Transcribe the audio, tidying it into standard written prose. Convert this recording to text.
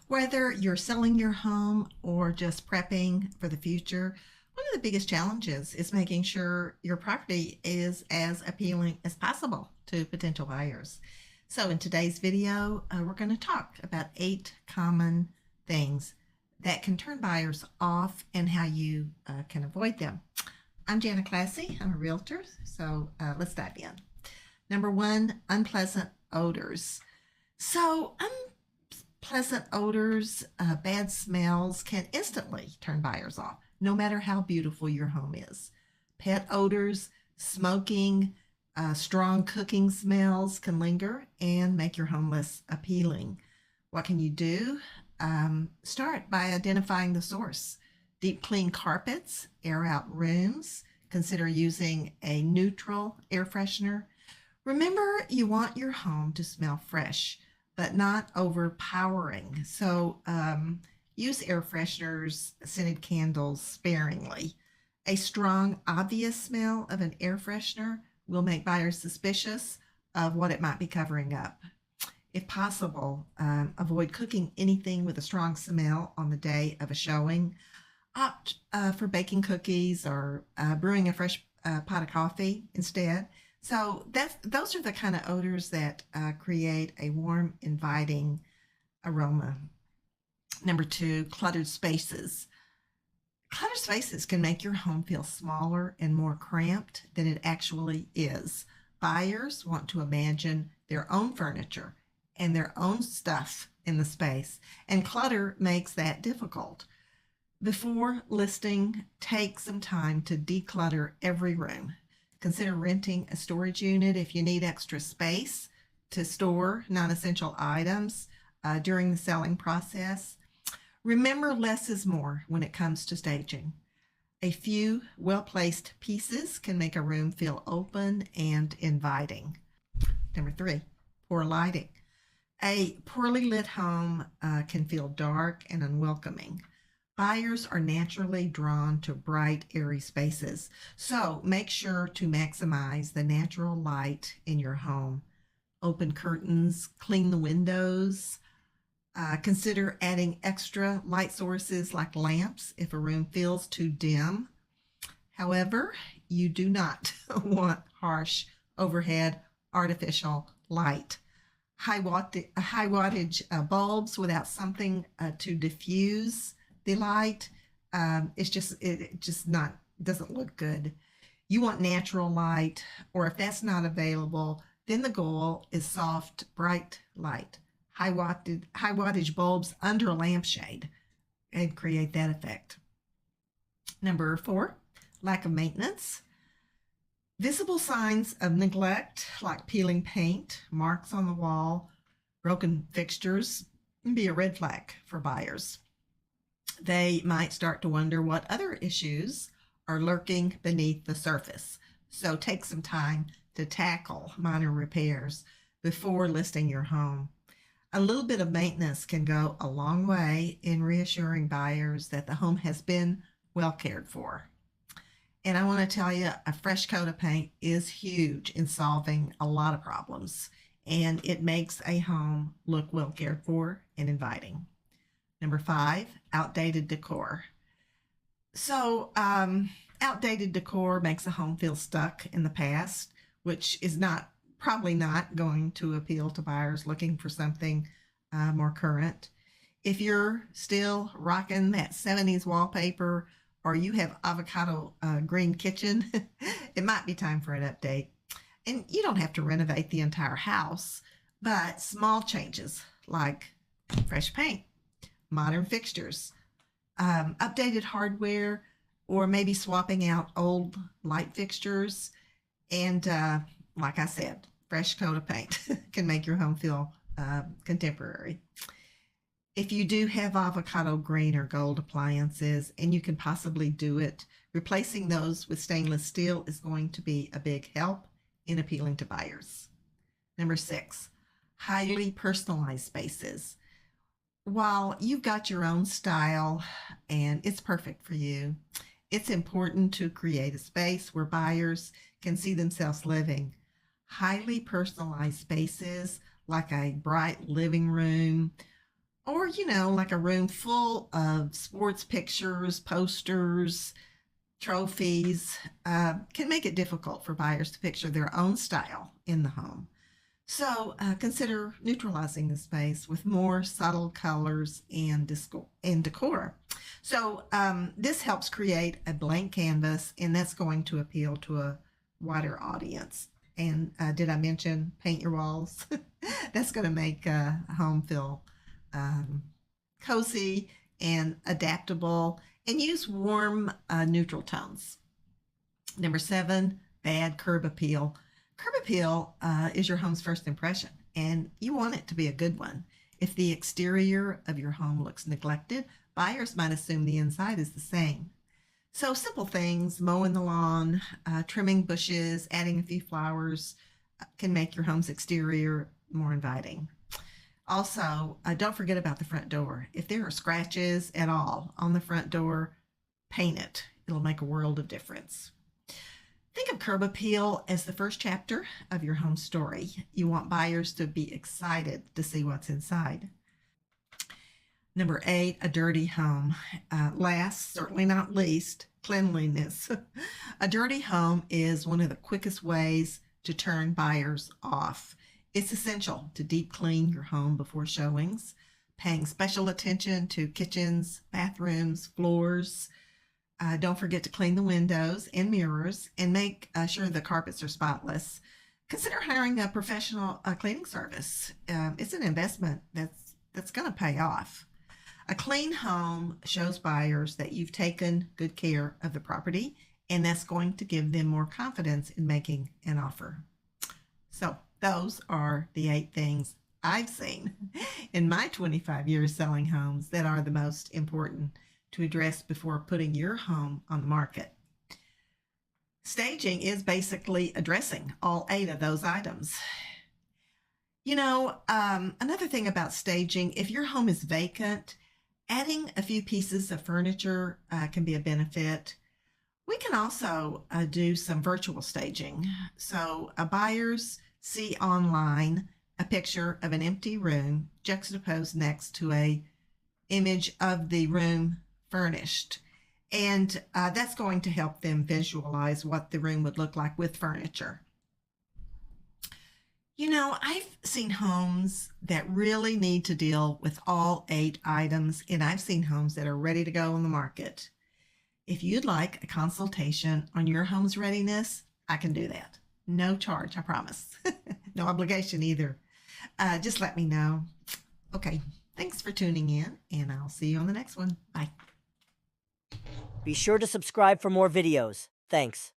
Whether you're selling your home or just prepping for the future, one of the biggest challenges is making sure your property is as appealing as possible to potential buyers. So, in today's video, we're going to talk about 8 common things that can turn buyers off and how you can avoid them. I'm Jana Classy. I'm a realtor, so let's dive in. Number 1, unpleasant odors. So, unpleasant odors, bad smells can instantly turn buyers off, no matter how beautiful your home is. Pet odors, smoking, strong cooking smells can linger and make your home less appealing. What can you do? Start by identifying the source. Deep clean carpets, air out rooms. Consider using a neutral air freshener. Remember, you want your home to smell fresh, but not overpowering. So use air fresheners, scented candles sparingly. A strong, obvious smell of an air freshener will make buyers suspicious of what it might be covering up. If possible, avoid cooking anything with a strong smell on the day of a showing. Opt for baking cookies or brewing a fresh pot of coffee instead. So those are the kind of odors that create a warm, inviting aroma. Number 2, cluttered spaces. Cluttered spaces can make your home feel smaller and more cramped than it actually is. Buyers want to imagine their own furniture and their own stuff in the space, and clutter makes that difficult. Before listing, take some time to declutter every room. Consider renting a storage unit if you need extra space to store non-essential items during the selling process. Remember, less is more when it comes to staging. A few well-placed pieces can make a room feel open and inviting. Number 3, poor lighting. A poorly lit home can feel dark and unwelcoming. Buyers are naturally drawn to bright, airy spaces, so make sure to maximize the natural light in your home. Open curtains, clean the windows. Consider adding extra light sources like lamps if a room feels too dim. However, you do not want harsh overhead artificial light. High wattage bulbs without something to diffuse the light, it doesn't look good. You want natural light, or if that's not available, then the goal is soft, bright light. High wattage bulbs under a lampshade and create that effect. Number 4, lack of maintenance. Visible signs of neglect, like peeling paint, marks on the wall, broken fixtures, can be a red flag for buyers. They might start to wonder what other issues are lurking beneath the surface. So take some time to tackle minor repairs before listing your home. A little bit of maintenance can go a long way in reassuring buyers that the home has been well cared for. And I want to tell you, a fresh coat of paint is huge in solving a lot of problems, and it makes a home look well cared for and inviting. Number 5, outdated decor. So outdated decor makes a home feel stuck in the past, which is probably not going to appeal to buyers looking for something more current. If you're still rocking that 70s wallpaper, or you have avocado green kitchen, it might be time for an update. And you don't have to renovate the entire house, but small changes like fresh paint, modern fixtures, updated hardware, or maybe swapping out old light fixtures, and like I said, fresh coat of paint can make your home feel contemporary. If you do have avocado green or gold appliances, and you can possibly do it, replacing those with stainless steel is going to be a big help in appealing to buyers. Number 6, highly personalized spaces. While you've got your own style and it's perfect for you, it's important to create a space where buyers can see themselves living. Highly personalized spaces like a bright living room or like a room full of sports pictures, posters, trophies, can make it difficult for buyers to picture their own style in the home. So consider neutralizing the space with more subtle colors and decor. So this helps create a blank canvas, and that's going to appeal to a wider audience. And did I mention paint your walls? That's going to make a home feel cozy and adaptable, and use warm, neutral tones. Number 7, bad curb appeal. Curb appeal is your home's first impression, and you want it to be a good one. If the exterior of your home looks neglected, buyers might assume the inside is the same. So simple things, mowing the lawn, trimming bushes, adding a few flowers can make your home's exterior more inviting. Also, don't forget about the front door. If there are scratches at all on the front door, paint it. It'll make a world of difference. Think of curb appeal as the first chapter of your home story. You want buyers to be excited to see what's inside. Number 8, a dirty home. Last, certainly not least, cleanliness. A dirty home is one of the quickest ways to turn buyers off. It's essential to deep clean your home before showings, paying special attention to kitchens, bathrooms, floors. Don't forget to clean the windows and mirrors, and make sure the carpets are spotless. Consider hiring a professional cleaning service. It's an investment that's going to pay off. A clean home shows buyers that you've taken good care of the property, and that's going to give them more confidence in making an offer. So those are the 8 things I've seen in my 25 years selling homes that are the most important to address before putting your home on the market. Staging is basically addressing all 8 of those items. Another thing about staging, if your home is vacant, adding a few pieces of furniture can be a benefit. We can also do some virtual staging. So buyers see online a picture of an empty room juxtaposed next to a image of the room furnished. And that's going to help them visualize what the room would look like with furniture. I've seen homes that really need to deal with all 8 items, and I've seen homes that are ready to go on the market. If you'd like a consultation on your home's readiness, I can do that. No charge, I promise. No obligation either. Just let me know. Okay, thanks for tuning in, and I'll see you on the next one. Bye. Be sure to subscribe for more videos. Thanks.